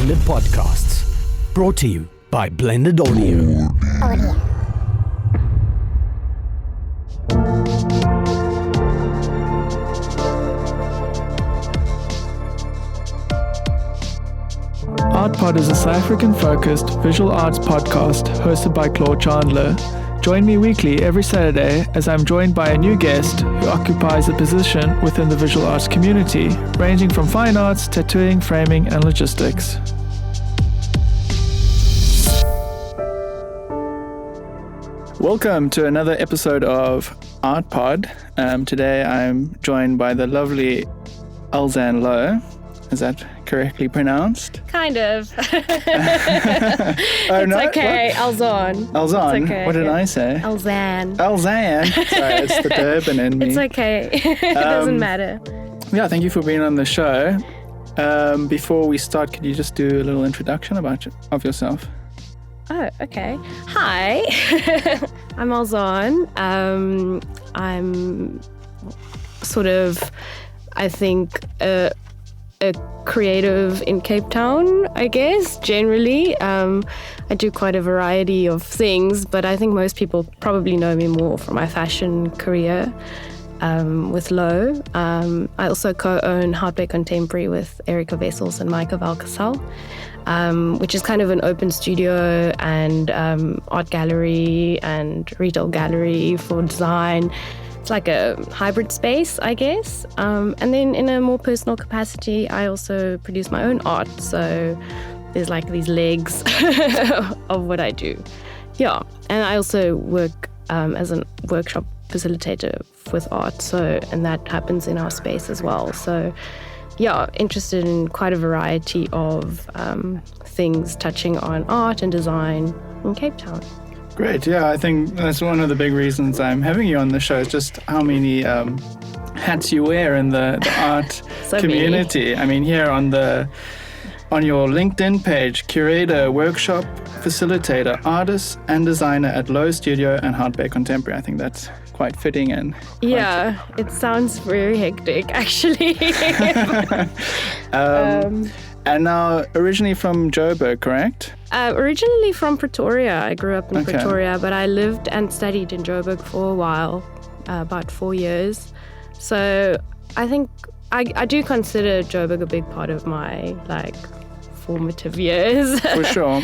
Blended Podcasts. Brought to you by Blended Audio. ArtPod is a South African-focused visual arts podcast hosted by Claude Chandler. Join me weekly every Saturday as I'm joined by a new guest who occupies a position within the visual arts community, ranging from fine arts, tattooing, framing, and logistics. Welcome to another episode of ArtPod. Today I'm joined by the lovely Elzanne Louw. Is that correctly pronounced? Kind of. Oh, It's no? okay. What? Elzanne. Elzanne? It's okay, What did yeah. I say? Elzanne. Elzanne. Sorry, it's the Durban in me. It's okay. It doesn't matter. Yeah, thank you for being on the show. Before we start, could you just do a little introduction of yourself? Oh, okay. Hi. I'm Elzanne. I'm sort of, I think, a creative in Cape Town, I guess, generally. I do quite a variety of things, but I think most people probably know me more from my fashion career with louw. I also co-own Hout Contemporary with Erica Vessels and Micah Valkasal, which is kind of an open studio and art gallery and retail gallery for design. It's like a hybrid space, I guess. And then in a more personal capacity, I also produce my own art. So there's like these legs of what I do. Yeah. And I also work as a workshop facilitator with art. And that happens in our space as well. So yeah, interested in quite a variety of things touching on art and design in Cape Town. Great. Yeah, I think that's one of the big reasons I'm having you on the show is just how many hats you wear in the art community. I mean, here on your LinkedIn page, Curator, Workshop, Facilitator, Artist and Designer at Louw Studio and Hout Contemporary. I think that's quite fitting and yeah, it sounds very hectic, actually. And now, originally from Joburg, correct? Originally from Pretoria. I grew up in Pretoria, but I lived and studied in Joburg for a while, about 4 years. So I think I do consider Joburg a big part of my, formative years. For sure.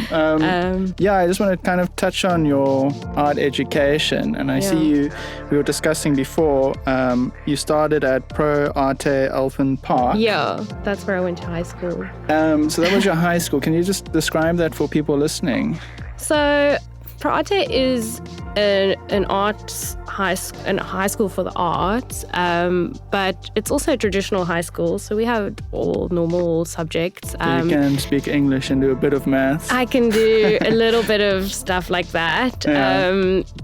Yeah, I just want to kind of touch on your art education. And I see we were discussing before, you started at Pro Arte Elfin Park. Yeah, that's where I went to high school. So that was your high school. Can you just describe that for people listening? So Pro Arte is a high school for the arts, but it's also a traditional high school, so we have all normal subjects. You can speak English and do a bit of maths. I can do a little bit of stuff like that,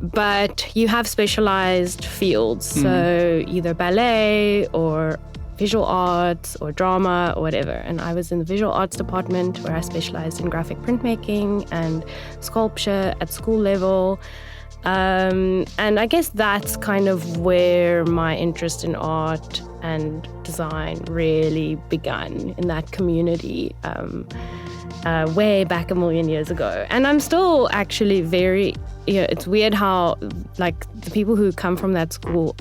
but you have specialized fields, so either ballet or visual arts or drama or whatever. And I was in the visual arts department where I specialized in graphic printmaking and sculpture at school level. And I guess that's kind of where my interest in art and design really began, in that community way back a million years ago. And I'm still actually it's weird how the people who come from that school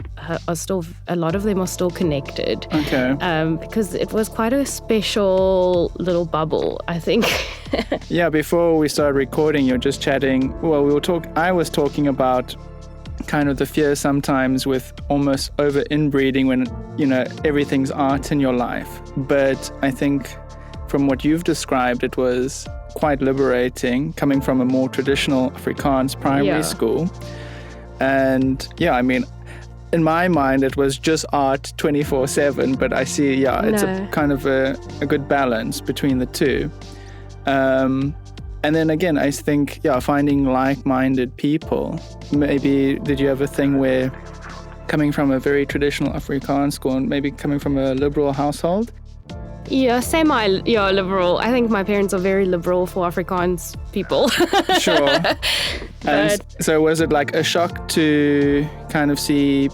are still, a lot of them are still connected. Okay. Because it was quite a special little bubble, I think. Yeah, before we started recording, you're just chatting. Well, I was talking about kind of the fear sometimes with almost over inbreeding when, everything's art in your life. But I think from what you've described, it was quite liberating coming from a more traditional Afrikaans primary school. And yeah, I mean, in my mind, it was just art 24/7, but I see, it's a kind of a good balance between the two. And then again, I think, finding like-minded people. Maybe did you have a thing where coming from a very traditional Afrikaans school and maybe coming from a liberal household? Yeah, liberal. I think my parents are very liberal for Afrikaans people. Sure. And so was it like a shock to kind of see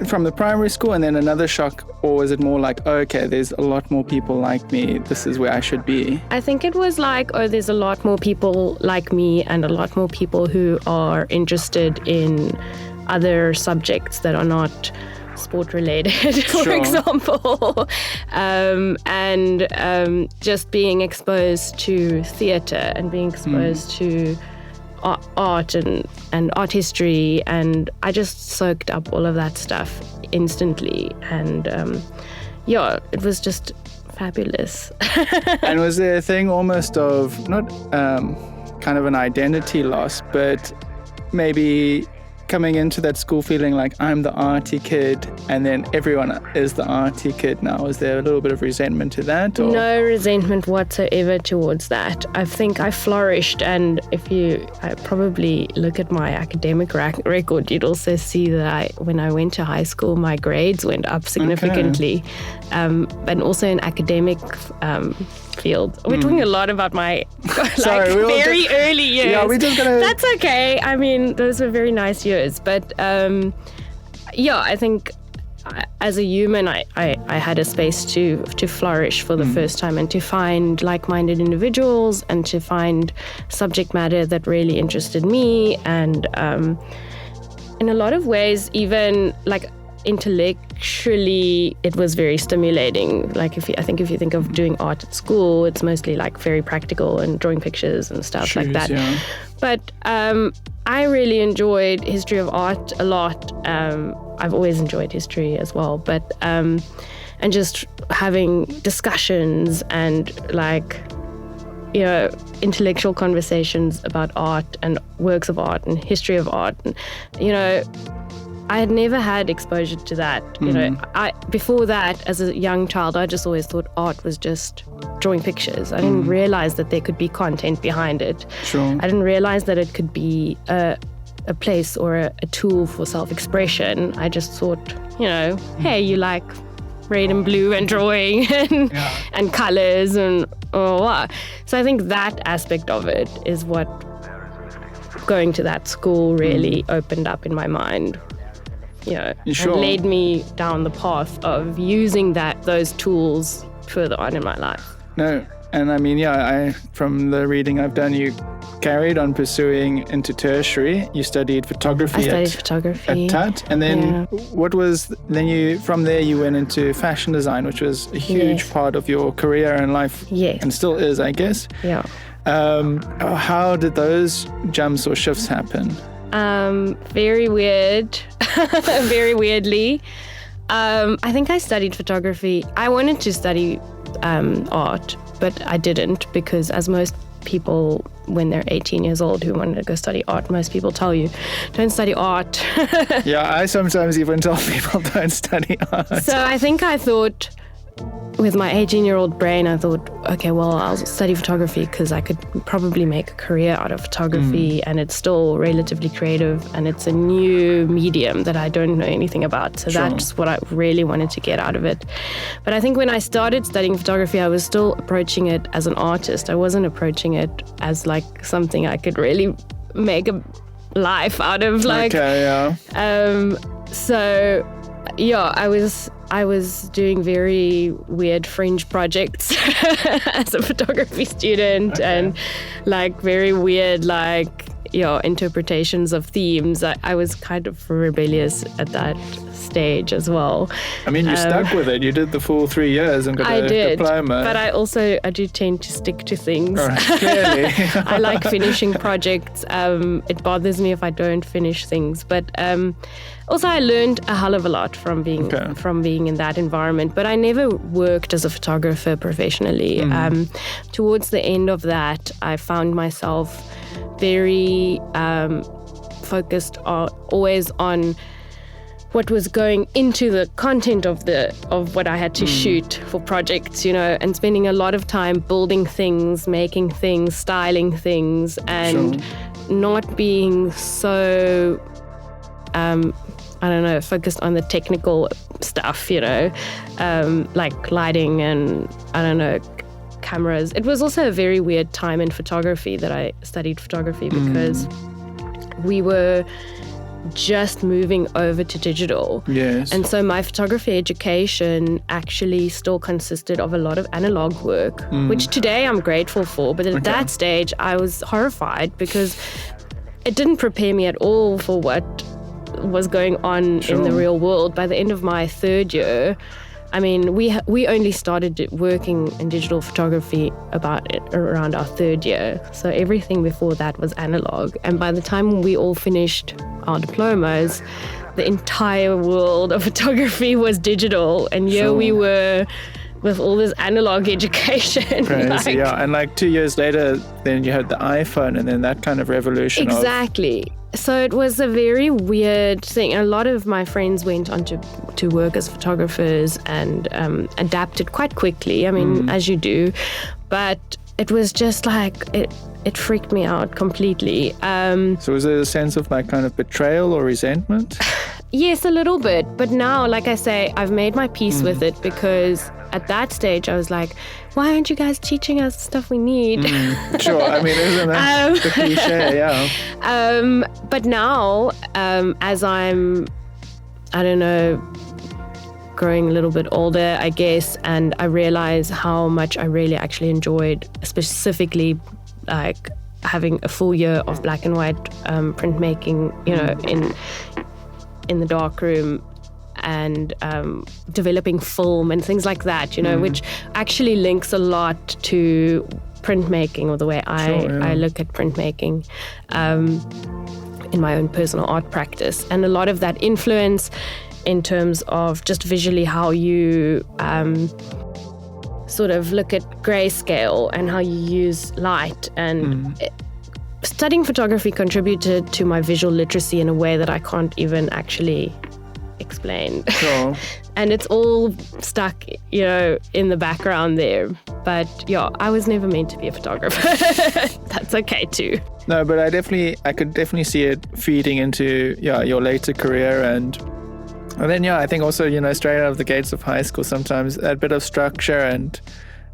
from the primary school and then another shock, or was it more like, oh, okay, there's a lot more people like me, this is where I should be? I think it was like, oh, there's a lot more people like me and a lot more people who are interested in other subjects that are not sport related, for example. And just being exposed to theatre and being exposed to art and art history, and I just soaked up all of that stuff instantly, and it was just fabulous. And was there a thing almost of not kind of an identity loss, but maybe coming into that school feeling like I'm the arty kid and then everyone is the arty kid now? Is there a little bit of resentment to that? Or? No resentment whatsoever towards that. I think I flourished, and if you probably look at my academic record, you'd also see that when I went to high school, my grades went up significantly. And also in academic field. We're talking a lot about my very early years. Yeah, we're just gonna... That's okay. I mean, those were very nice years. But I think as a human, I had a space to flourish for the first time and to find like-minded individuals and to find subject matter that really interested me. And in a lot of ways, even like intellectually, it was very stimulating. Like if you think of doing art at school, it's mostly like very practical and drawing pictures and stuff like that. Yeah. But I really enjoyed history of art a lot. I've always enjoyed history as well, but and just having discussions and intellectual conversations about art and works of art and history of art, and I had never had exposure to that. Before that, as a young child, I just always thought art was just drawing pictures. I didn't realize that there could be content behind it. Sure. I didn't realize that it could be a place or a tool for self-expression. I just thought, hey, you like red and blue and drawing and colors and what. So I think that aspect of it is what going to that school really opened up in my mind. And led me down the path of using those tools further on in my life. No, and I mean, from the reading I've done, you carried on pursuing into tertiary. You studied photography. I studied photography at Hout, and then from there you went into fashion design, which was a huge part of your career and life, and still is, I guess. Yeah. How did those jumps or shifts happen? Very weird, very weirdly. I think I studied photography. I wanted to study art, but I didn't, because as most people, when they're 18 years old who wanted to go study art, most people tell you, don't study art. Yeah, I sometimes even tell people don't study art. So I think I thought, with my 18-year-old brain, I thought, okay, well, I'll study photography because I could probably make a career out of photography, and it's still relatively creative, and it's a new medium that I don't know anything about. So that's what I really wanted to get out of it. But I think when I started studying photography, I was still approaching it as an artist. I wasn't approaching it as like something I could really make a life out of. I was doing very weird fringe projects as a photography student, and very weird interpretations of themes. I was kind of rebellious at that stage as well. I mean, you stuck with it. You did the full 3 years and got a diploma. But I do tend to stick to things. Right, clearly. I like finishing projects. It bothers me if I don't finish things. But also, I learned a hell of a lot from being in that environment. But I never worked as a photographer professionally. Towards the end of that, I found myself very focused always on what was going into the content of what I had to shoot for projects, and spending a lot of time building things, making things, styling things, and not being so focused on the technical stuff, like lighting and cameras. It was also a very weird time in photography that I studied photography, because we were just moving over to digital. Yes. And so my photography education actually still consisted of a lot of analog work, which today I'm grateful for. But at that stage, I was horrified because it didn't prepare me at all for what was going on in the real world. By the end of my third year, I mean, we only started working in digital photography around our third year. So everything before that was analog. And by the time we all finished our diplomas, the entire world of photography was digital. And here we were with all this analog education. Crazy, yeah. And like 2 years later, then you had the iPhone and then that kind of revolution. Exactly. So it was a very weird thing. A lot of my friends went on to work as photographers and adapted quite quickly. I mean, as you do. But it was just like, it freaked me out completely. So was there a sense of like kind of betrayal or resentment? Yes, a little bit. But now, like I say, I've made my peace with it because at that stage I was like, why aren't you guys teaching us stuff we need? Sure. I mean, isn't that the cliche? Yeah. But now, as I'm, I don't know, growing a little bit older, I guess, and I realize how much I really actually enjoyed, specifically like having a full year of black and white printmaking, you know, in the darkroom, and developing film and things like that, you know, which actually links a lot to printmaking, or the way I look at printmaking in my own personal art practice. And a lot of that influence in terms of just visually how you sort of look at grayscale and how you use light. And studying photography contributed to my visual literacy in a way that I can't even actually explain. Sure. And it's all stuck, you know, in the background there. But yeah, I was never meant to be a photographer. That's okay too. No, but I could definitely see it feeding into your later career, and then I think also, you know, straight out of the gates of high school, sometimes that bit of structure and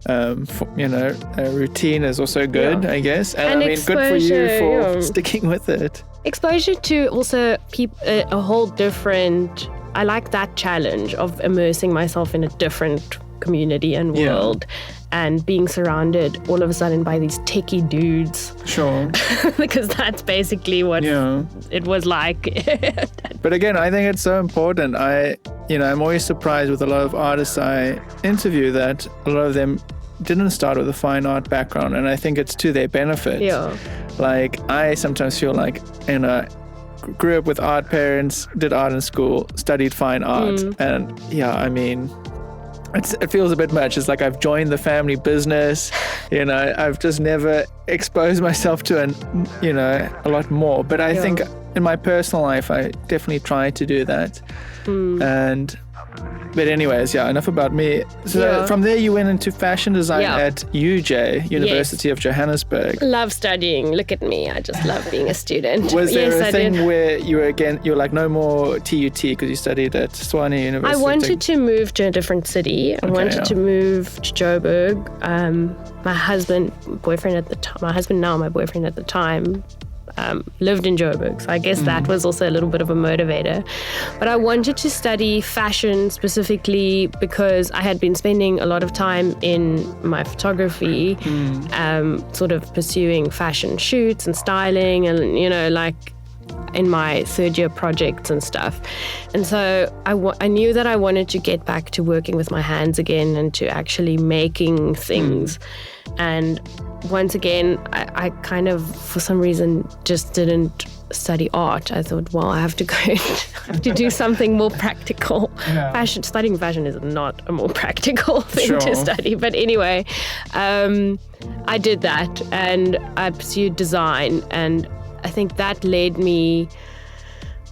you know, routine is also good, I guess. And I mean, good for you for sticking with it. Exposure to also a whole different, I like that challenge of immersing myself in a different community and world, and being surrounded all of a sudden by these techie dudes. Sure. Because that's basically what it was like. But again, I think it's so important. I'm always surprised with a lot of artists I interview that a lot of them didn't start with a fine art background, and I think it's to their benefit. Yeah. Like, I sometimes feel like, you know, grew up with art parents, did art in school, studied fine art, and I mean, it feels a bit much. It's like I've joined the family business, you know, I've just never exposed myself to a lot more. But I think in my personal life, I definitely try to do that. But anyways, enough about me. So from there you went into fashion design at UJ, University of Johannesburg. Love studying. Look at me. I just love being a student. Was there a thing where you're like, no more TUT because you studied at Tshwane University? I wanted to move to a different city. I wanted to move to Joburg. My boyfriend at the time, lived in Joburg, so I guess that was also a little bit of a motivator. But I wanted to study fashion specifically because I had been spending a lot of time in my photography, sort of pursuing fashion shoots and styling, and, you know, like in my third year projects and stuff. And so I knew that I wanted to get back to working with my hands again and to actually making things. And once again, I kind of, for some reason, just didn't study art. I thought, well, I have to do something more practical. Studying fashion is not a more practical thing to study. But anyway, I did that, and I pursued design, and I think that led me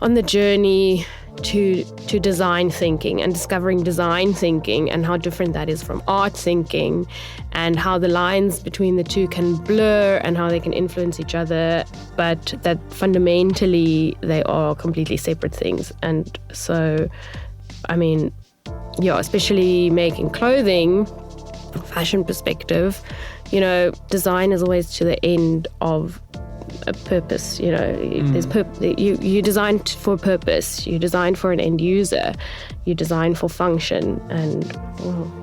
on the journey to design thinking and discovering design thinking and how different that is from art thinking, and how the lines between the two can blur and how they can influence each other, but that fundamentally they are completely separate things. And so, I mean, especially making clothing, fashion perspective, you know, design is always to the end of a purpose. You know, there's you design for purpose. You design for an end user. You design for function, and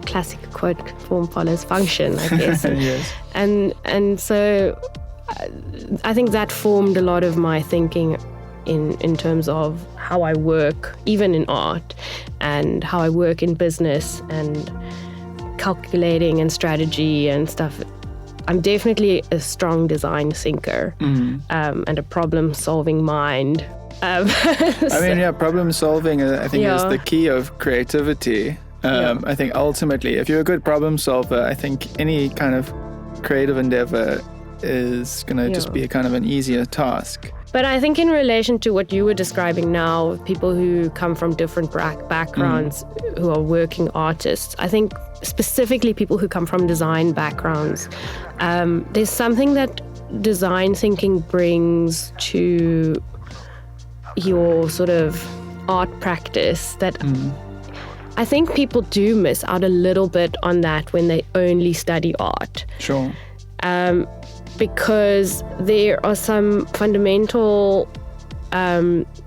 classic quote: "Form follows function." I guess. Yes. And so I think that formed a lot of my thinking in terms of how I work, even in art, and how I work in business and calculating and strategy and stuff. I'm definitely a strong design thinker and a problem-solving mind. Problem solving, I think, is the key of creativity. I think ultimately, if you're a good problem solver, I think any kind of creative endeavor is going to just be a kind of an easier task. But I think in relation to what you were describing now, people who come from different backgrounds, who are working artists, I think specifically people who come from design backgrounds, there's something that design thinking brings to your sort of art practice that I think people do miss out a little bit on that when they only study art. Sure. Because there are some fundamental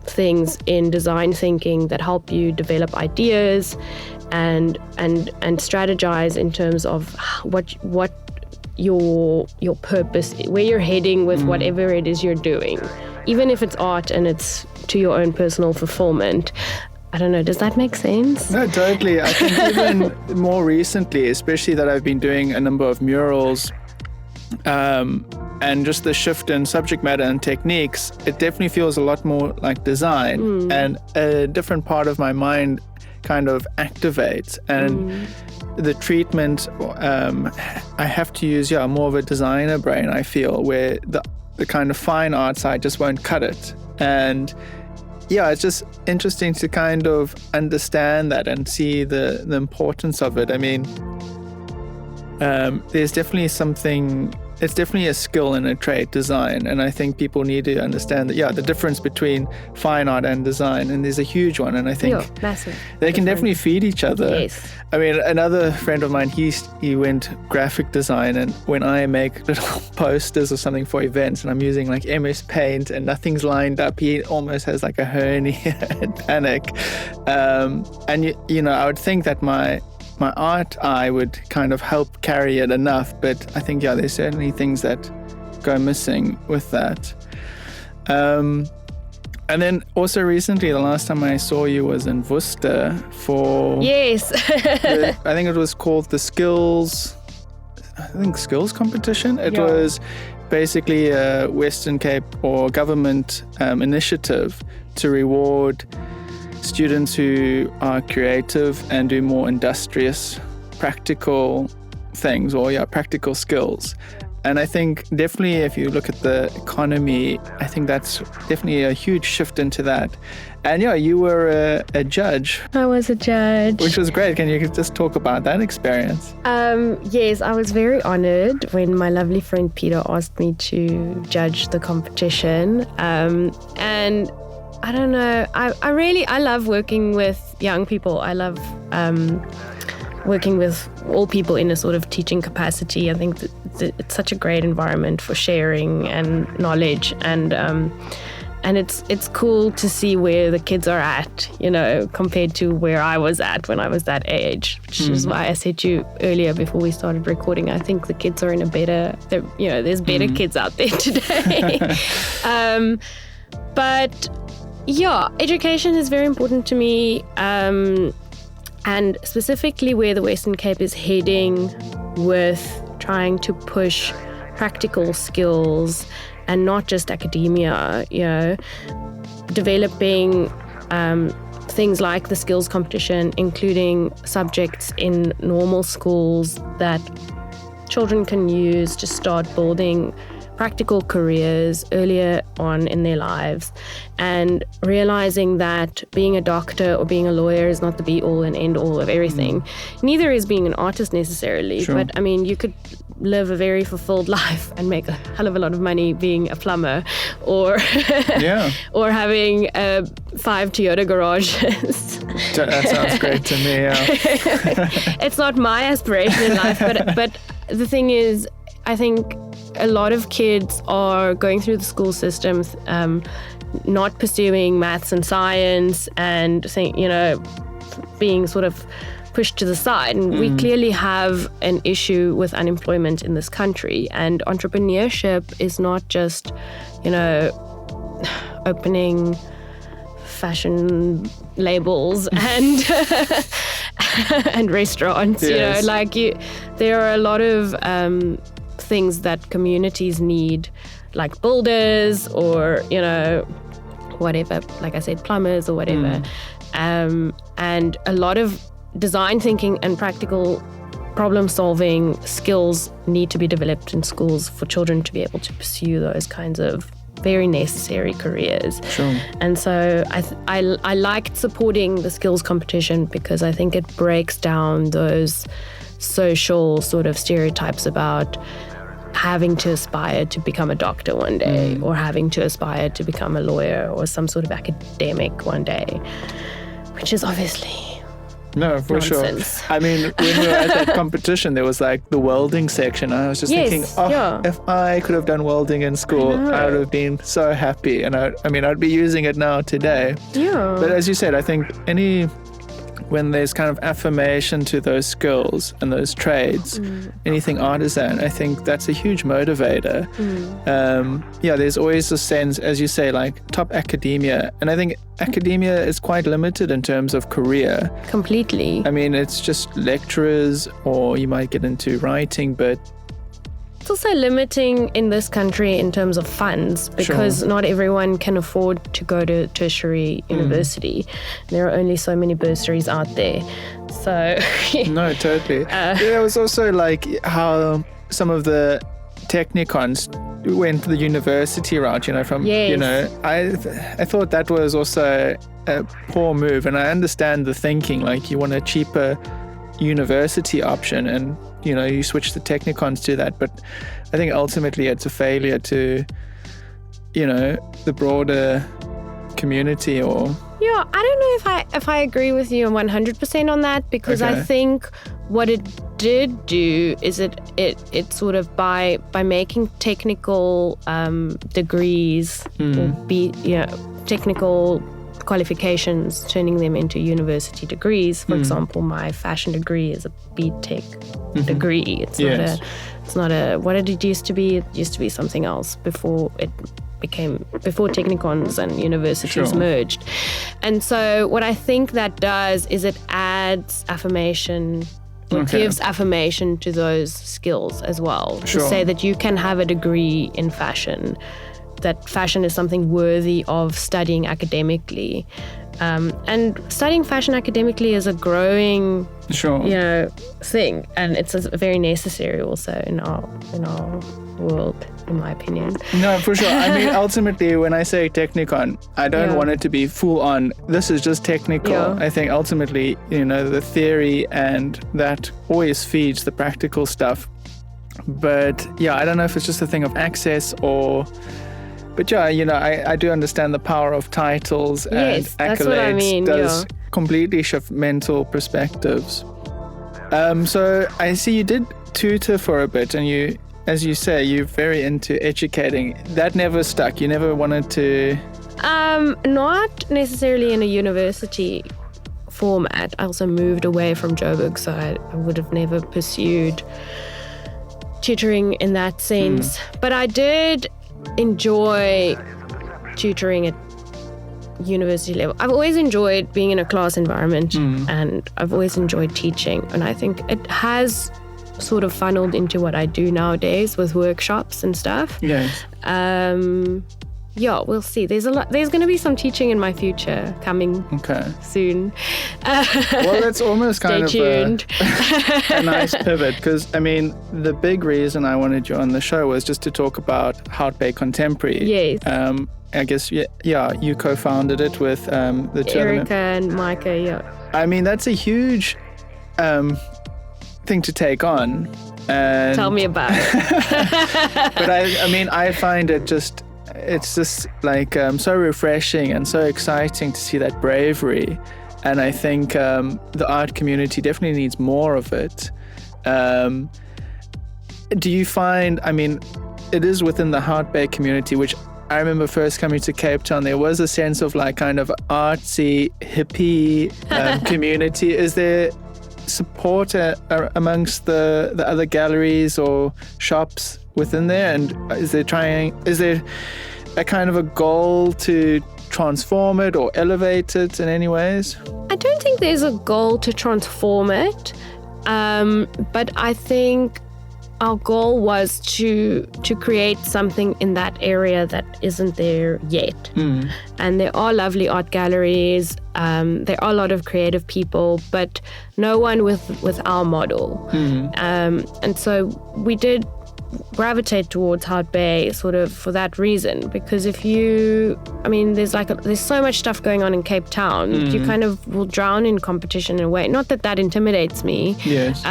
things in design thinking that help you develop ideas and strategize in terms of what your purpose, where you're heading with whatever it is you're doing, even if it's art and it's to your own personal fulfillment. I don't know, does that make sense? No, totally. I think even more recently, especially that I've been doing a number of murals, and just the shift in subject matter and techniques, it definitely feels a lot more like design, and a different part of my mind kind of activates, and the treatment, I have to use more of a designer brain, I feel, where the kind of fine art side just won't cut it. And it's just interesting to kind of understand that and see the importance of it. I mean, there's definitely something, it's definitely a skill and a trade, design, and I think people need to understand that the difference between fine art and design, and there's a huge one, and I think massive they can definitely feed each other. Yes. I mean, another friend of mine, he went graphic design, and when I make little posters or something for events and I'm using like MS Paint and nothing's lined up, he almost has like a hernia and panic. And I would think that my art eye would kind of help carry it enough, but I think there's certainly things that go missing with that. And then also recently, the last time I saw you was in Worcester for yes, I think it was called the skills competition. It was basically a Western Cape or government initiative to reward students who are creative and do more industrious, practical things, or practical skills. And I think definitely if you look at the economy, I think that's definitely a huge shift into that. And you were a judge. I was a judge. Which was great. Can you just talk about that experience? Yes, I was very honored when my lovely friend Peter asked me to judge the competition. And I don't know, I love working with young people. I love working with all people in a sort of teaching capacity. I think that it's such a great environment for sharing and knowledge, and it's cool to see where the kids are at, compared to where I was at when I was that age, which is why I said to you earlier before we started recording, I think the kids are in a better, there's better kids out there today. But education is very important to me, and specifically where the Western Cape is heading with trying to push practical skills and not just academia, developing things like the skills competition, including subjects in normal schools that children can use to start building practical careers earlier on in their lives, and realizing that being a doctor or being a lawyer is not the be-all and end-all of everything. Neither is being an artist necessarily, but I mean, you could live a very fulfilled life and make a hell of a lot of money being a plumber, or or having 5 Toyota garages. That sounds great to me. It's not my aspiration in life, but the thing is, I think a lot of kids are going through the school systems, not pursuing maths and science and saying, being sort of pushed to the side. And we clearly have an issue with unemployment in this country. And entrepreneurship is not just, opening fashion labels and and restaurants. Yes. There are a lot of things that communities need, like builders or whatever, like I said, plumbers or whatever, and a lot of design thinking and practical problem solving skills need to be developed in schools for children to be able to pursue those kinds of very necessary careers. Sure. And so I liked supporting the skills competition because I think it breaks down those social sort of stereotypes about having to aspire to become a doctor one day or having to aspire to become a lawyer or some sort of academic one day, which is obviously No, for nonsense. sure. I mean, when we were at that competition, there was like the welding section. I was just thinking, if I could have done welding in school, I would have been so happy. And I'd be using it now today. Yeah. But as you said, I think when there's kind of affirmation to those skills and those trades, anything artisan, I think that's a huge motivator. There's always a sense, as you say, like top academia. And I think academia is quite limited in terms of career. Completely. I mean, it's just lecturers, or you might get into writing, but it's also limiting in this country in terms of funds because not everyone can afford to go to tertiary university. There are only so many bursaries out there. So no, totally. There was also like how some of the technicons went the university route, I thought that was also a poor move, and I understand the thinking, like you want a cheaper university option and you switch the technicons to that, but I think ultimately it's a failure to the broader community. Or I don't know if I agree with you 100% on that, because I think what it did do is it sort of by making technical degrees or technical qualifications, turning them into university degrees. For example, my fashion degree is a BTech degree. It's not a what did it used to be? It used to be something else before technicons and universities merged. And so what I think that does is it adds affirmation, or gives affirmation to those skills as well. To say that you can have a degree in fashion, that fashion is something worthy of studying academically. And studying fashion academically is a growing thing, and it's very necessary also in our world, in my opinion. No, for sure. I mean, ultimately, when I say technicon, I don't want it to be full on, this is just technical. I think ultimately, the theory and that always feeds the practical stuff. But I don't know if it's just a thing of access or... But I do understand the power of titles and accolades. That's what I mean, does completely shift mental perspectives. So I see you did tutor for a bit, and you, as you say, you're very into educating. That never stuck. You never wanted to... Not necessarily in a university format. I also moved away from Joburg, so I would have never pursued tutoring in that sense. But I did enjoy tutoring at university level. I've always enjoyed being in a class environment, and I've always enjoyed teaching, and I think it has sort of funneled into what I do nowadays with workshops and stuff. Yes. We'll see. There's going to be some teaching in my future coming soon. Well, that's almost kind of tuned. A nice pivot, because I mean, the big reason I wanted you on the show was just to talk about Hout Bay Contemporary. Yes. I guess, you co-founded it with the two Erica and Micah, I mean, that's a huge thing to take on. And tell me about it. But I find it's just like so refreshing and so exciting to see that bravery. And I think the art community definitely needs more of it. do you find, I mean, it is within the Hout Bay community, which I remember first coming to Cape Town, there was a sense of like kind of artsy, hippie community. Is there support amongst the other galleries or shops within there? And is there a kind of a goal to transform it or elevate it in any ways? I don't think there's a goal to transform it, but I think our goal was to create something in that area that isn't there yet. And there are lovely art galleries, there are a lot of creative people, but no one with our model. And so we did gravitate towards Hout Bay sort of for that reason, because there's so much stuff going on in Cape Town, you kind of will drown in competition in a way. Not that intimidates me. Yes.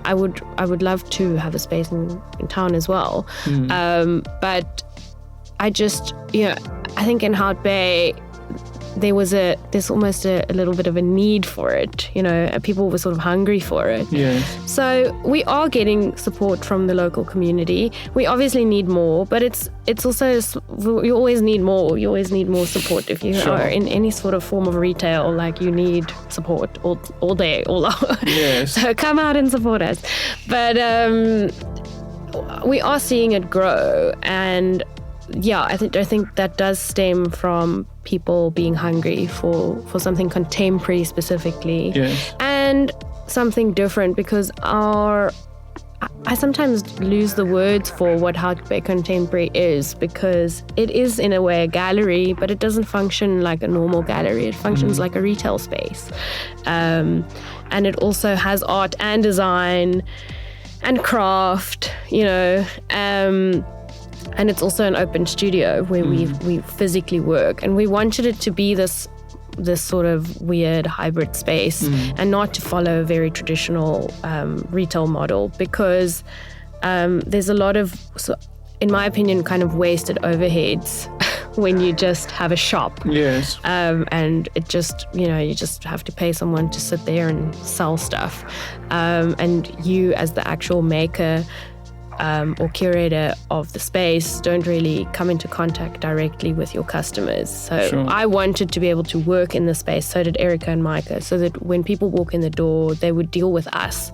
I would love to have a space in town as well. But I just, I think in Hout Bay, there's almost a little bit of a need for it. People were sort of hungry for it. Yes. So we are getting support from the local community. We obviously need more, but it's also, you always need more. You always need more support if you are in any sort of form of retail. Like, you need support all day, all hour. Yes. So come out and support us. But we are seeing it grow, and I think that does stem from people being hungry for something contemporary specifically. Yes. And something different, because I sometimes lose the words for what Hout Bay Contemporary is, because it is in a way a gallery, but it doesn't function like a normal gallery. It functions like a retail space. And it also has art and design and craft, and it's also an open studio where we physically work, and we wanted it to be this sort of weird hybrid space, and not to follow a very traditional retail model, because there's a lot of, in my opinion, kind of wasted overheads when you just have a shop. Yes. And it just, you just have to pay someone to sit there and sell stuff. And you, as the actual maker or curator of the space, don't really come into contact directly with your customers. So I wanted to be able to work in the space, so did Erica and Micah, so that when people walk in the door, they would deal with us,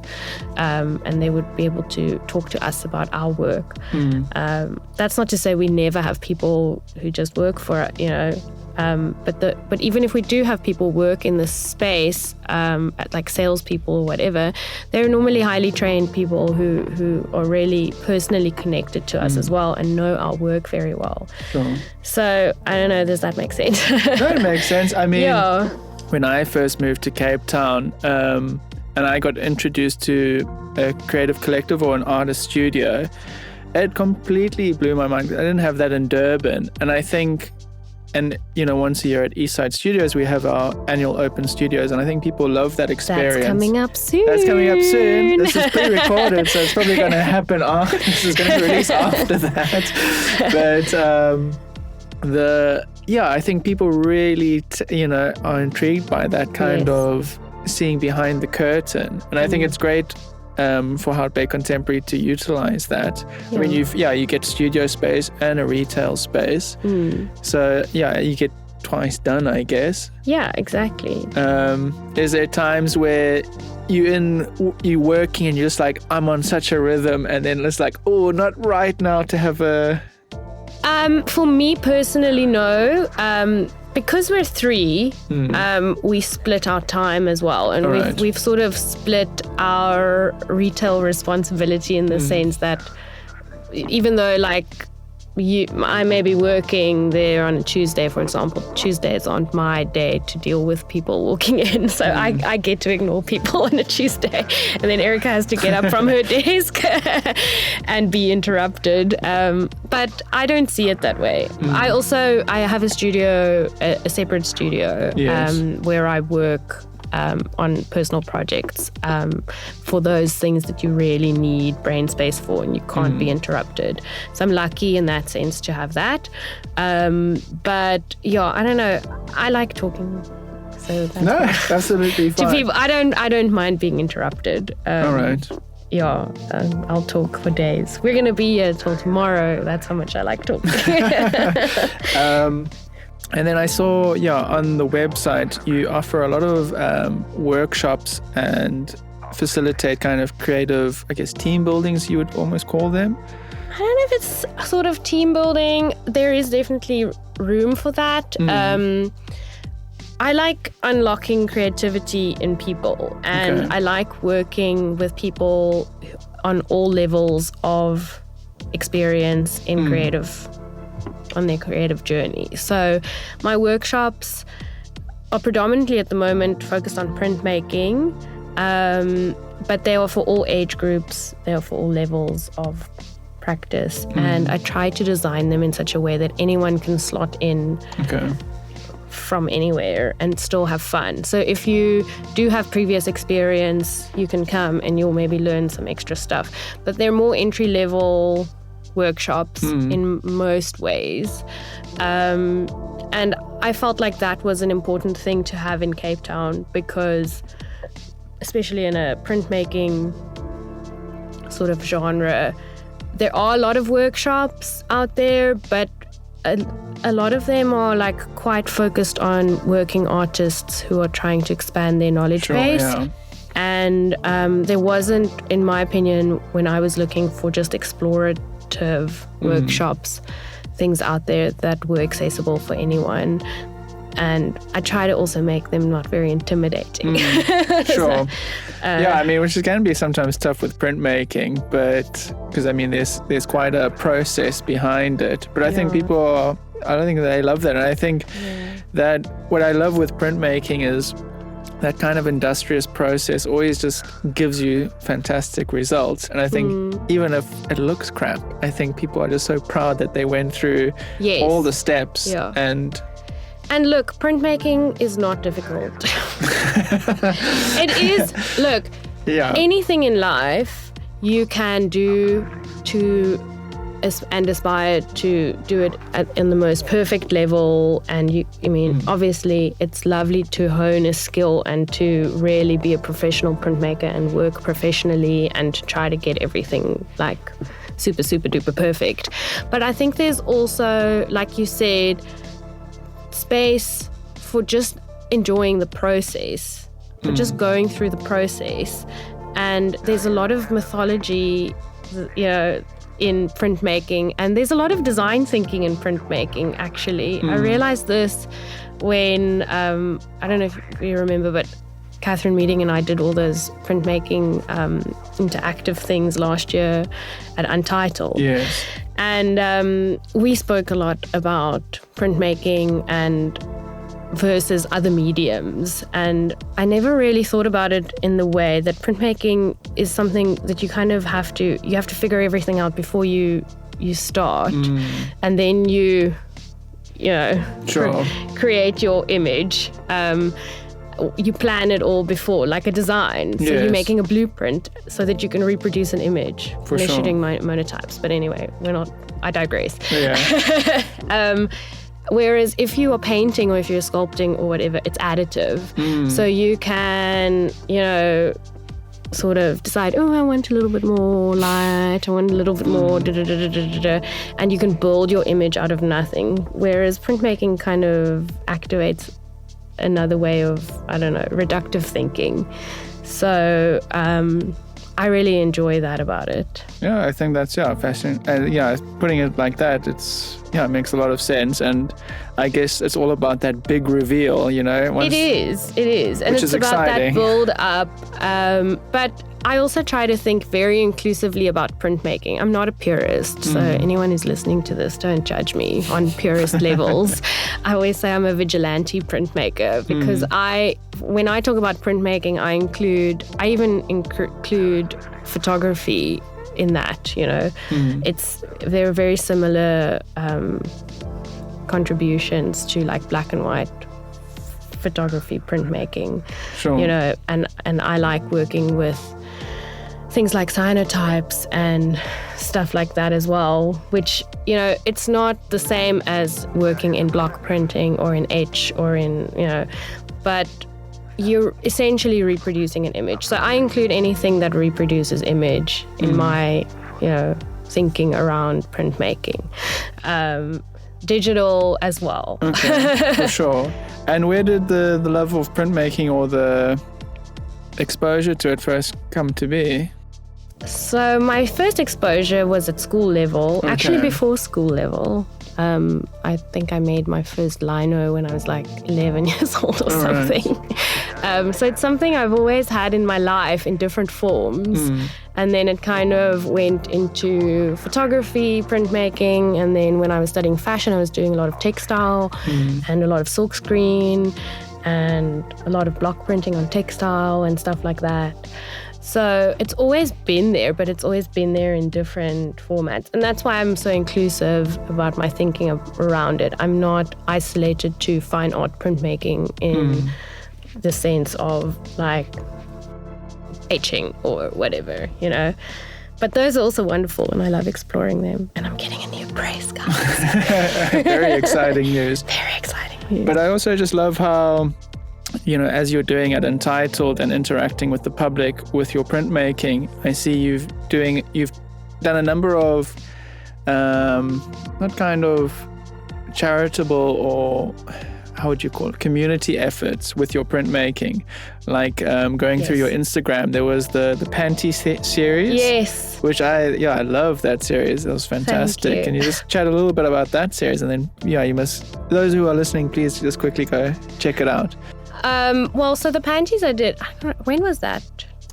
and they would be able to talk to us about our work. That's not to say we never have people who just work for it, but even if we do have people work in this space, like salespeople or whatever, they're normally highly trained people who are really personally connected to us as well and know our work very well. Sure. So I don't know, does that make sense? No, it makes sense. I mean, when I first moved to Cape Town, and I got introduced to a creative collective or an artist studio, it completely blew my mind. I didn't have that in Durban, and I think. And, once a year at Eastside Studios, we have our annual open studios. And I think people love that experience. That's coming up soon. This is pre-recorded, so it's probably going to happen after. This is going to be released after that. But I think people really, are intrigued by that kind of seeing behind the curtain. And I think it's great for Hout Bay Contemporary to utilize that. I mean, you get studio space and a retail space. So you get twice done, I guess. Yeah, exactly. Is there times where you working and you're just like, I'm on such a rhythm, and then it's like, oh, not right now to have a... For me personally, no. Because we're three, we split our time as well, and we've sort of split our retail responsibility in the sense that even though I may be working there on a Tuesday, for example. Tuesdays aren't my day to deal with people walking in, so I get to ignore people on a Tuesday, and then Erica has to get up from her desk and be interrupted. But I don't see it that way. I have a studio, a separate studio, where I work on personal projects for those things that you really need brain space for and you can't be interrupted. So I'm lucky in that sense to have that. But I don't know. I like talking. So that's absolutely fine. To people, I don't mind being interrupted. All right. I'll talk for days. We're going to be here till tomorrow. That's how much I like talking. And then I saw, on the website, you offer a lot of workshops and facilitate kind of creative, I guess, team buildings, you would almost call them. I don't know if it's sort of team building. There is definitely room for that. I like unlocking creativity in people, and I like working with people on all levels of experience in on their creative journey. So my workshops are predominantly at the moment focused on printmaking, but they are for all age groups, they are for all levels of practice, and I try to design them in such a way that anyone can slot in from anywhere and still have fun. So if you do have previous experience, you can come and you'll maybe learn some extra stuff. But they're more entry-level workshops in most ways. And I felt like that was an important thing to have in Cape Town, because especially in a printmaking sort of genre, there are a lot of workshops out there, but a lot of them are like quite focused on working artists who are trying to expand their knowledge base. Yeah. And there wasn't, in my opinion, when I was looking for just explorative workshops, things out there that were accessible for anyone. And I try to also make them not very intimidating. Sure. I mean, which is going to be sometimes tough with printmaking, but because I mean, there's quite a process behind it. But I think people I don't think they love that. And I think that what I love with printmaking is that kind of industrious process always just gives you fantastic results. And I think even if it looks crap, I think people are just so proud that they went through all the steps. Yeah. And look, printmaking is not difficult. It is, look, anything in life you can do and aspire to do it in the most perfect level. And obviously it's lovely to hone a skill and to really be a professional printmaker and work professionally and to try to get everything like super, super duper perfect. But I think there's also, like you said, space for just enjoying the process, for just going through the process. And there's a lot of mythology, in printmaking, and there's a lot of design thinking in printmaking, actually. I realized this when, I don't know if you remember, but Catherine Meading and I did all those printmaking interactive things last year at Untitled. Yes. And we spoke a lot about printmaking and versus other mediums. And I never really thought about it in the way that printmaking is something that you kind of have to figure everything out before you start. And then you create your image. You plan it all before, like a design. So you're making a blueprint so that you can reproduce an image. For sure. Shooting monotypes. But anyway, I digress. Yeah. Whereas if you are painting or if you're sculpting or whatever, it's additive. So you can, sort of decide, I want a little bit more light, I want a little bit more and you can build your image out of nothing. Whereas printmaking kind of activates another way of, reductive thinking. So I really enjoy that about it. Yeah, I think that's fascinating. Putting it like that, it makes a lot of sense. And I guess it's all about that big reveal, It is. And it's about exciting. That build up. But I also try to think very inclusively about printmaking. I'm not a purist, so anyone who's listening to this, don't judge me on purist levels. I always say I'm a vigilante printmaker because when I talk about printmaking, I even include photography in that, They're very similar contributions to like black and white photography printmaking. Sure. And I like working with things like cyanotypes and stuff like that as well, which, it's not the same as working in block printing or in etch or in, but you're essentially reproducing an image. So I include anything that reproduces image in my, thinking around printmaking. Digital as well. Okay, for sure. And where did the love of printmaking or the exposure to it first come to be? So my first exposure was at school level, actually Okay. before school level. I think I made my first lino when I was like 11 years old or something. So it's something I've always had in my life in different forms. And then it kind of went into photography, printmaking. And then when I was studying fashion, I was doing a lot of textile and a lot of silkscreen and a lot of block printing on textile and stuff like that. So it's always been there, but it's always been there in different formats. And that's why I'm so inclusive about my thinking around it. I'm not isolated to fine art printmaking in the sense of like etching or whatever, But those are also wonderful and I love exploring them. And I'm getting a new press, guys. Very exciting news. Very exciting news. But I also just love how, as you're doing it Entitled and interacting with the public with your printmaking, I see you've done a number of not kind of charitable or how would you call it, community efforts with your printmaking, like going through your Instagram. There was the Panty series, yes, which I love that series. It was fantastic. Thank you. Can you just chat a little bit about that series, and then you must, those who are listening, please just quickly go check it out. Well, so the panties I did, when was that?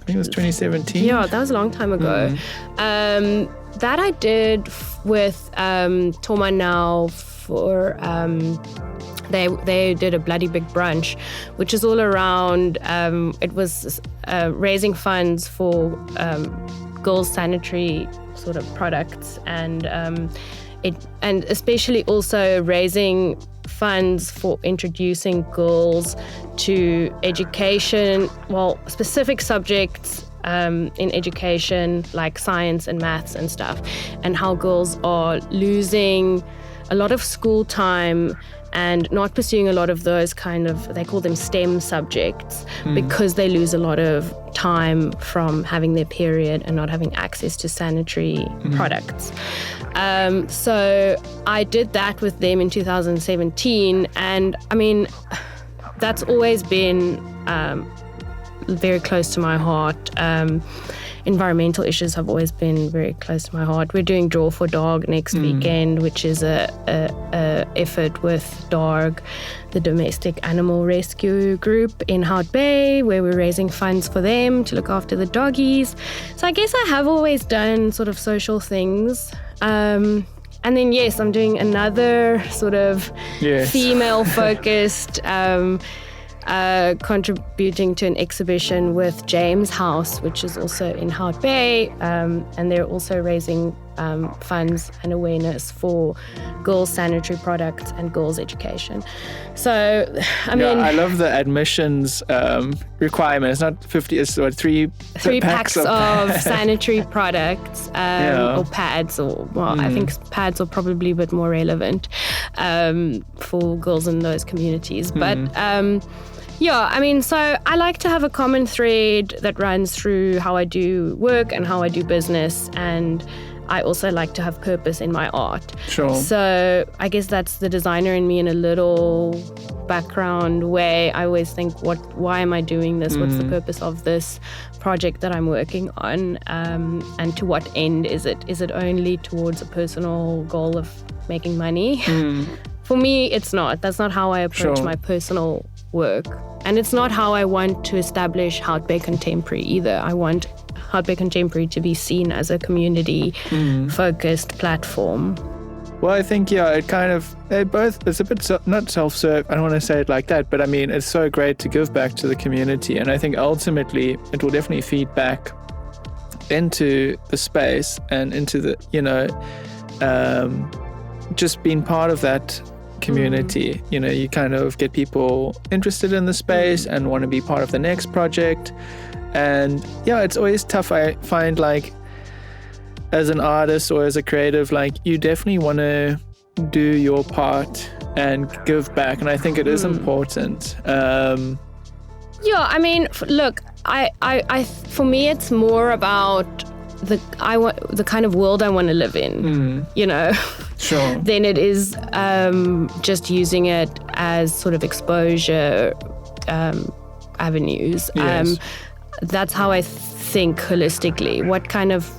I think it was 2017. Yeah, that was a long time ago. That I did with Toma Now for they did a bloody big brunch, which is all around. It was raising funds for girls' sanitary sort of products, and especially also raising funds for introducing girls to education, specific subjects in education like science and maths and stuff, and how girls are losing a lot of school time and not pursuing a lot of those kind of, they call them STEM subjects, because they lose a lot of time from having their period and not having access to sanitary products. So I did that with them in 2017, and I mean, that's always been very close to my heart. Environmental issues have always been very close to my heart. We're doing Draw for Dog next weekend, which is a effort with DARG, the Domestic Animal Rescue Group in Hout Bay, where we're raising funds for them to look after the doggies. So I guess I have always done sort of social things. And then, yes, I'm doing another sort of female-focused contributing to an exhibition with James House, which is also in Hout Bay, and they're also raising funds and awareness for girls' sanitary products and girls' education. So, I mean, I love the admissions requirement. It's not 50; it's what, three packs of sanitary products or pads, or I think pads are probably a bit more relevant for girls in those communities, but. Yeah, I mean, so I like to have a common thread that runs through how I do work and how I do business, and I also like to have purpose in my art. Sure. So I guess that's the designer in me in a little background way. I always think, why am I doing this? What's the purpose of this project that I'm working on? And to what end is it? Is it only towards a personal goal of making money? For me, it's not. That's not how I approach my personal work. And it's not how I want to establish Hout Bay Contemporary either. I want Hout Bay Contemporary to be seen as a community-focused platform. Well, I think, it kind of, it's a bit, not self-serve, I don't want to say it like that, but I mean, it's so great to give back to the community. And I think ultimately it will definitely feed back into the space and into the, just being part of that community. You kind of get people interested in the space and want to be part of the next project. And it's always tough. I find, like, as an artist or as a creative, like, you definitely want to do your part and give back. And I think it is important. Yeah, I mean, look, I for me, it's more about the kind of world I want to live in, you know, Sure. than it is just using it as sort of exposure avenues. Yes. That's how I think holistically. What kind of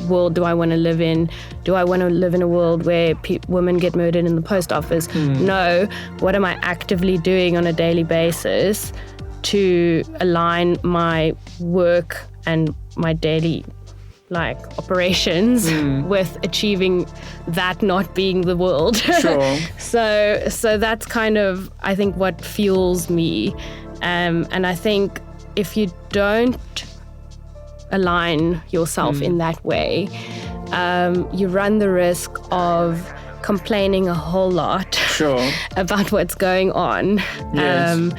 world do I want to live in? Do I want to live in a world where women get murdered in the post office? No. What am I actively doing on a daily basis to align my work and my daily operations with achieving that not being the world? Sure. So that's kind of, I think, what fuels me. And I think if you don't align yourself in that way, you run the risk of complaining a whole lot Sure. about what's going on. Yes.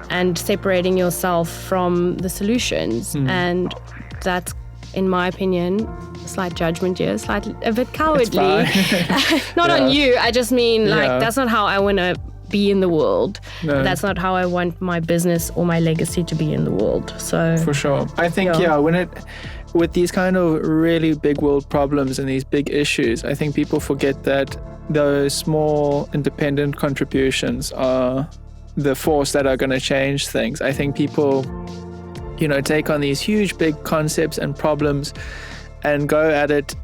And separating yourself from the solutions. And that's, in my opinion, a slight judgment here, a bit cowardly. Not on you. I just mean that's not how I want to be in the world. No. That's not how I want my business or my legacy to be in the world. So For sure. I think, with these kind of really big world problems and these big issues, I think people forget that those small independent contributions are the force that are going to change things. I think people, take on these huge big concepts and problems and go at it,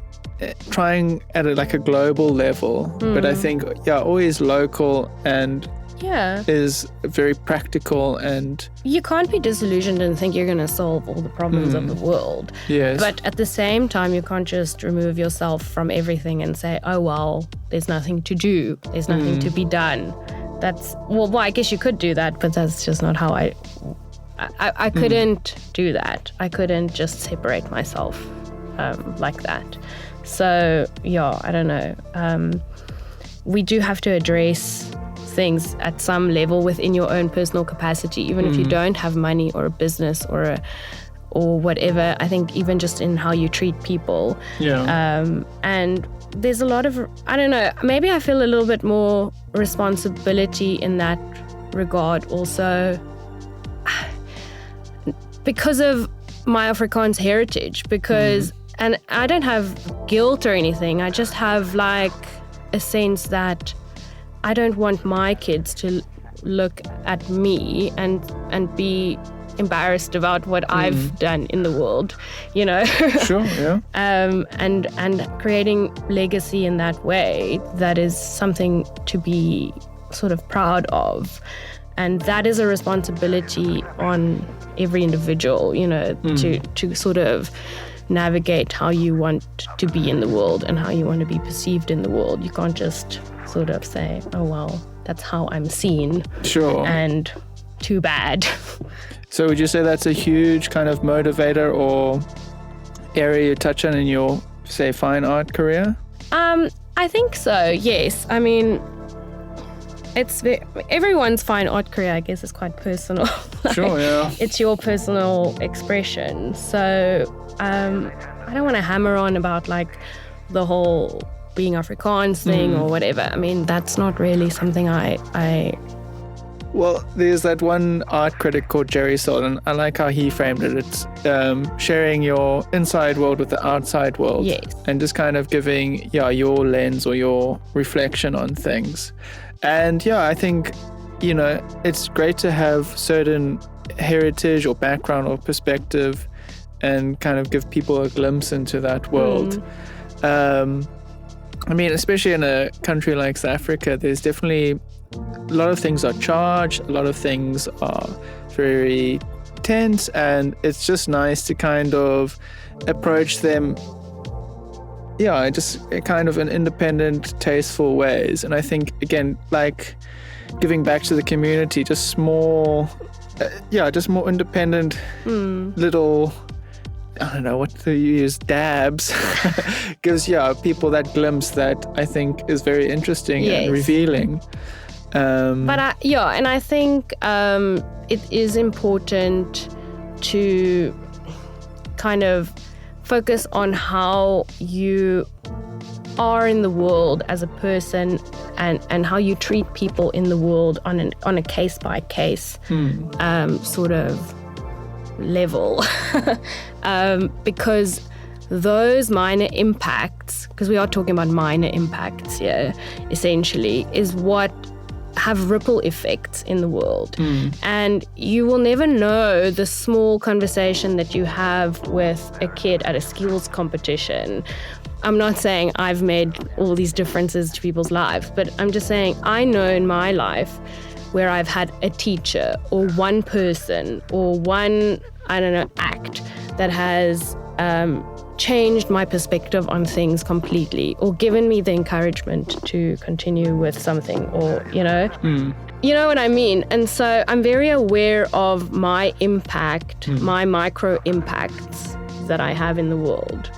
trying at it like a global level. But I think, always local and is very practical. And you can't be disillusioned and think you're going to solve all the problems of the world. Yes. But at the same time, you can't just remove yourself from everything and say, oh, well, there's nothing to do. There's nothing to be done. That's, well, I guess you could do that, but that's just not how I couldn't do that. I couldn't just separate myself like that. So, I don't know. We do have to address things at some level within your own personal capacity, even if you don't have money or a business or whatever. I think even just in how you treat people. And there's a lot of, I don't know, maybe I feel a little bit more responsibility in that regard also because of my Afrikaans heritage, and I don't have guilt or anything. I just have a sense that I don't want my kids to look at me and be embarrassed about what I've done in the world, Sure, yeah. And creating legacy in that way, that is something to be sort of proud of. And that is a responsibility on every individual, to sort of navigate how you want to be in the world and how you want to be perceived in the world. You can't just sort of say, oh, well, that's how I'm seen. Sure. And too bad. So would you say that's a huge kind of motivator or area you touch on in your, say, fine art career? I think so, yes. I mean, everyone's fine art career, I guess, is quite personal. Sure, yeah. It's your personal expression. So I don't want to hammer on about the whole being Afrikaans thing or whatever. I mean, that's not really something I Well, there's that one art critic called Jerry Soul, and I like how he framed it. It's sharing your inside world with the outside world. Yes. And just kind of giving, your lens or your reflection on things. And I think, it's great to have certain heritage or background or perspective and kind of give people a glimpse into that world. I mean, especially in a country like South Africa, there's definitely a lot of things are charged, a lot of things are very tense, and it's just nice to kind of approach them, just kind of in independent, tasteful ways. And I think, again, giving back to the community, just more independent little, I don't know what to use, dabs, gives people that glimpse that I think is very interesting and revealing. And I think it is important to kind of focus on how you are in the world as a person and how you treat people in the world on a case by case sort of level. Because those minor impacts, because we are talking about minor impacts here, essentially, is what have ripple effects in the world. And you will never know the small conversation that you have with a kid at a skills competition. I'm not saying I've made all these differences to people's lives, but I'm just saying I know in my life where I've had a teacher or one person or one, I don't know, act that has changed my perspective on things completely, or given me the encouragement to continue with something, or, you know what I mean? And so I'm very aware of my impact, my micro impacts that I have in the world.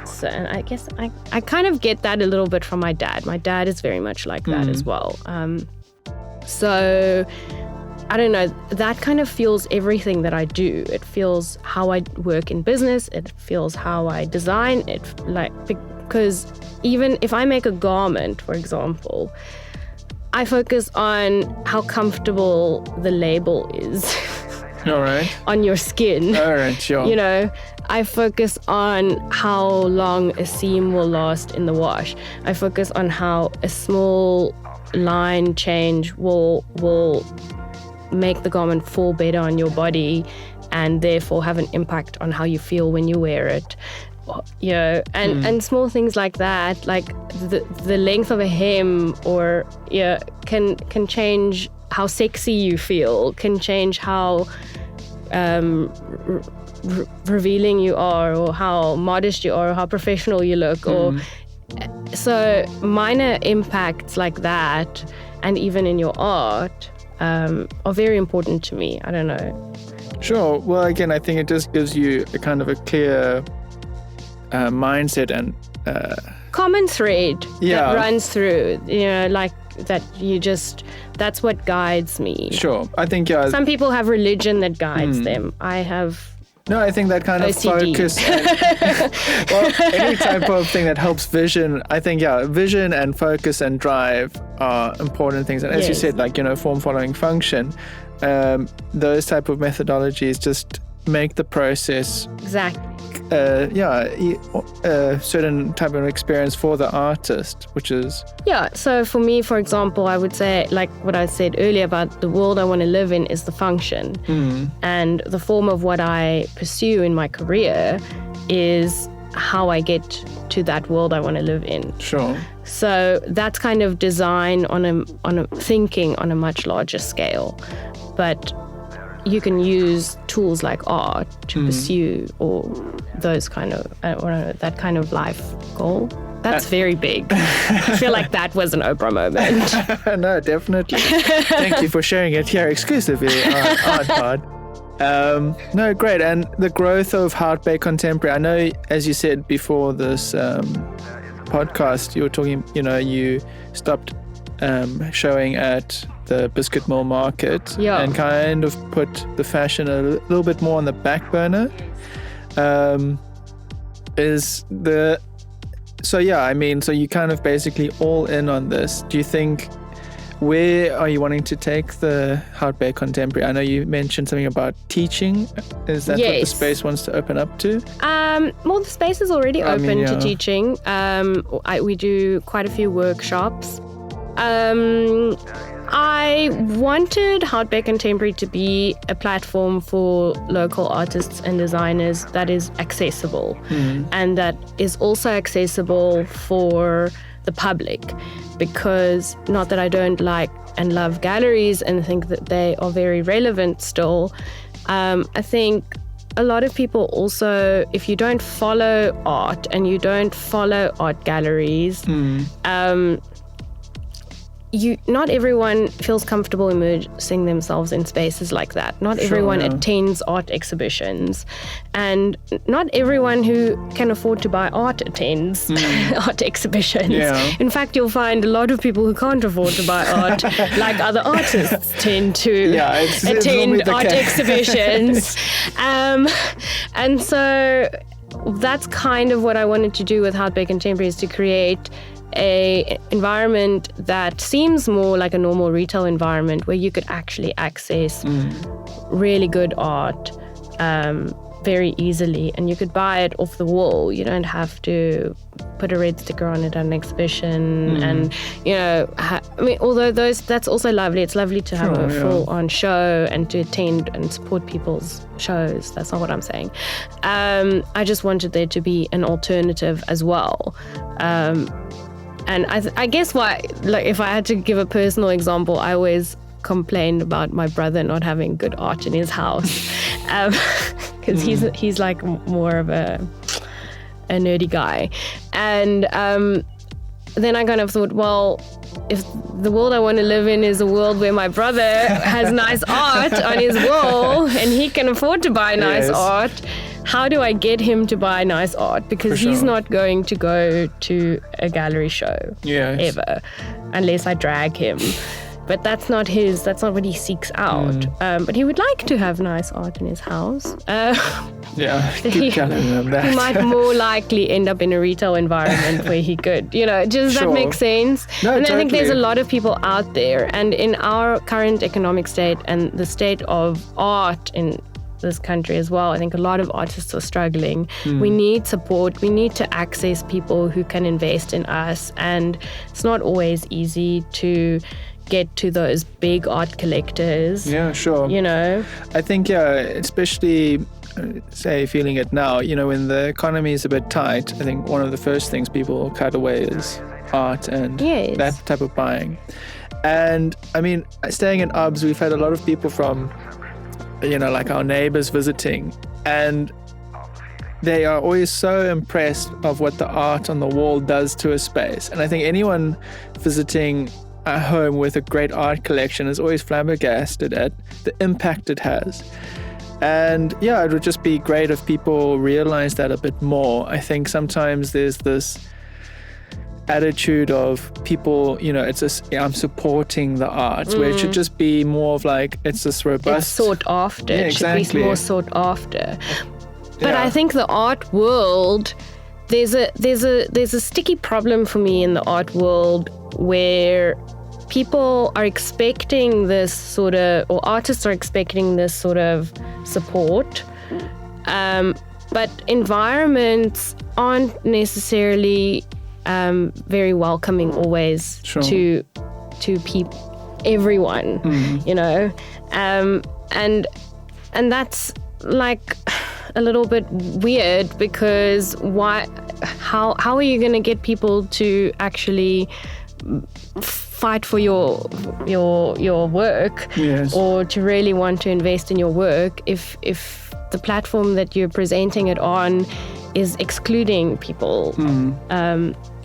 So, and I guess I kind of get that a little bit from my dad. My dad is very much like that as well. So I don't know, that kind of fuels everything that I do. It fuels how I work in business. It fuels how I design it. Because even if I make a garment, for example, I focus on how comfortable the label is. All right. On your skin. All right, sure. You know, I focus on how long a seam will last in the wash. I focus on how a small line change will make the garment fall better on your body and therefore have an impact on how you feel when you wear it. You know, and small things like that, like the length of a hem, or can change how sexy you feel, can change how revealing you are, or how modest you are, or how professional you look, or so minor impacts like that, and even in your art, are very important to me. I don't know. Sure. Well, again, I think it just gives you a kind of a clear mindset and common thread that runs through, like that that's what guides me. Sure. I think, some people have religion that guides them. I think that kind of OCD. Focus any type of thing that helps vision. I think, vision and focus and drive are important things. And as you said, like, form following function, those type of methodologies just make the process a certain type of experience for the artist, which is... Yeah, so for me, for example, I would say, like what I said earlier about the world I want to live in is the function. And the form of what I pursue in my career is how I get to that world I want to live in. Sure. So that's kind of design on a thinking on a much larger scale. But you can use tools like art to pursue or those kind of that kind of life goal. That's very big. I feel like that was an Oprah moment. No, definitely. Thank you for sharing it here exclusively on Art Pod. No, great. And the growth of Hout Bay Contemporary, I know, as you said before this podcast, you were talking, you stopped showing at the Biscuit Mill Market and kind of put the fashion a little bit more on the back burner. So you kind of basically all in on this. Do you think, where are you wanting to take the Hout Bay Contemporary? I know you mentioned something about teaching. Is that what the space wants to open up to? Well, the space is already open to teaching. We do quite a few workshops. I wanted Hout Bay Contemporary to be a platform for local artists and designers that is accessible and that is also accessible for the public, because not that I don't like and love galleries and think that they are very relevant still. I think a lot of people also, if you don't follow art and you don't follow art galleries, not everyone feels comfortable immersing themselves in spaces like that. Not everyone attends art exhibitions, and not everyone who can afford to buy art attends art exhibitions. In fact, you'll find a lot of people who can't afford to buy art, like other artists, tend to attend art exhibitions. And so that's kind of what I wanted to do with Hout Contemporary, is to create a environment that seems more like a normal retail environment where you could actually access really good art very easily, and you could buy it off the wall. You don't have to put a red sticker on it at an exhibition. And although that's also lovely. It's lovely to have a full-on show and to attend and support people's shows. That's not what I'm saying. I just wanted there to be an alternative as well. And I guess why, like, if I had to give a personal example, I always complained about my brother not having good art in his house, because he's like more of a nerdy guy. And then I kind of thought, well, if the world I want to live in is a world where my brother has nice art on his wall and he can afford to buy nice art, how do I get him to buy nice art? Because he's not going to go to a gallery show ever unless I drag him. But that's not what he seeks out. But he would like to have nice art in his house. Keep telling him that. He might more likely end up in a retail environment where he could, that makes sense? No, and totally. I think there's a lot of people out there. And in our current economic state and the state of art in this country as well, I think a lot of artists are struggling. We need support. We need to access people who can invest in us. And it's not always easy to get to those big art collectors. Yeah, sure. I think, especially, say, feeling it now, when the economy is a bit tight, I think one of the first things people cut away is art and that type of buying. And, I mean, staying in UBS, we've had a lot of people from, like our neighbors visiting, and they are always so impressed of what the art on the wall does to a space. And I think anyone visiting a home with a great art collection is always flabbergasted at the impact it has. And it would just be great if people realize that a bit more. I think sometimes there's this attitude of people, it's just, I'm supporting the art, where it should just be more of like, it's this robust. It's sought after. It should be more sought after. But Yeah. I think the art world, there's a sticky problem for me in the art world where people are expecting this sort of, or artists are expecting this sort of support, but environments aren't necessarily very welcoming always to everyone, and that's like a little bit weird, because how are you going to get people to actually fight for your work, or to really want to invest in your work if the platform that you're presenting it on is excluding people?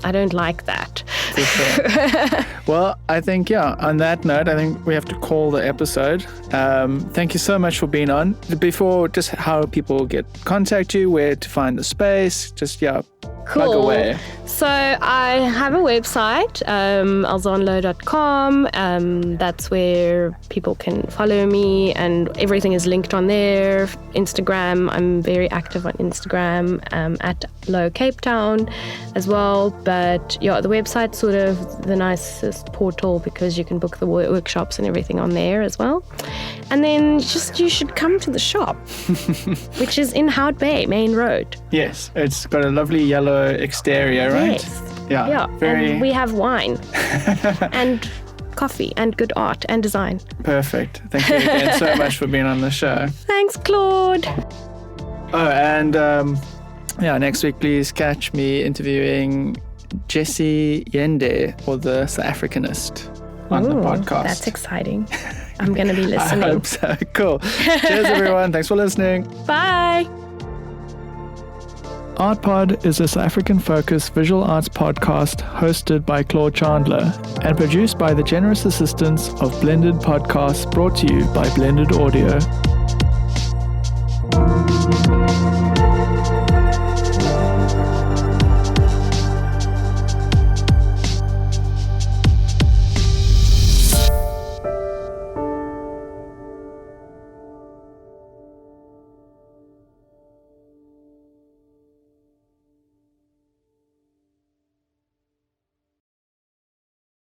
I don't like that. For sure. Well, I think, on that note, I think we have to call the episode. Thank you so much for being on. Before, just how people contact you, where to find the space, just, plug away. So I have a website, elzanne.com. That's where people can follow me, and everything is linked on there. Instagram, I'm very active on Instagram, at louw Cape Town as well. But the website's sort of the nicest portal, because you can book the workshops and everything on there as well. And then you should come to the shop, which is in Hout Bay, Main Road. Yes, it's got a lovely yellow exterior, right? Yes. Yeah. Very. And we have wine and coffee and good art and design. Perfect. Thank you again so much for being on the show. Thanks, Claude. Oh, and next week, please catch me interviewing Jessie Yende, or the South Africanist, on the podcast. That's exciting. I'm going to be listening. I hope so. Cool. Cheers, everyone. Thanks for listening. Bye. Art Pod is a South African-focused visual arts podcast hosted by Claude Chandler and produced by the generous assistance of Blended Podcasts, brought to you by Blended Audio.